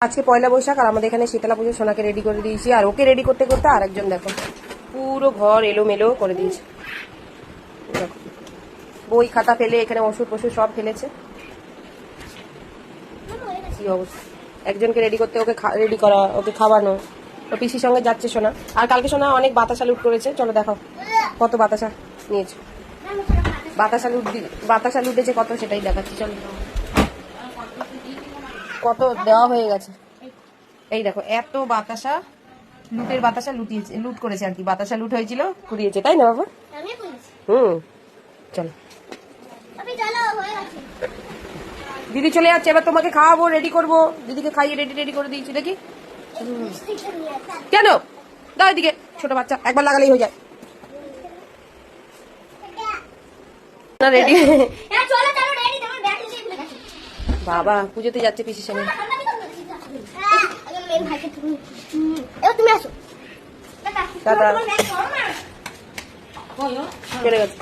আজকে পয়লা বৈশাখ আর আমাদের এখানে শীতলা পুজো সোনাকে রেডি করে দিয়েছি। আর ওকে রেডি করতে করতে আরেকজন দেখো পুরো ঘর এলোমেলো করে দিয়েছে। দেখো বই খাতা ফেলে এখানে ওষুধ ফষুধ সব ফেলেছে। কি অবস্থা, একজনকে রেডি করতে ওকে রেডি করা, ওকে খাওয়ানো, ও পিসির সঙ্গে যাচ্ছে সোনা। আর কালকে সোনা অনেক বাতাসা লুট করেছে। চলো দেখাও কত বাতাসা নিয়েছে। বাতাসা লুটেছে কত, সেটাই দেখাচ্ছি। চলো কত দেওয়া হয়ে গেছে। এই দেখো এত বাতাসা, লুটের বাতাসা লুটিয়েছে, লুট করেছে আর কি। বাতাসা লুট হয়েছিল, কুড়িয়েছে, তাই না বাবা? চলো দিদি চলে যাচ্ছে, এবার তোমাকে খাওয়াবো, রেডি করবো। দিদিকে খাইয়ে রেডি করে দিয়েছি। দেখি কেন দাও এদিকে, ছোট বাচ্চা একবার লাগালেই হয়ে যায় না। রেডি বাবা পুজোতে যাচ্ছে পিসির সঙ্গে। দাদা চলে গেছে।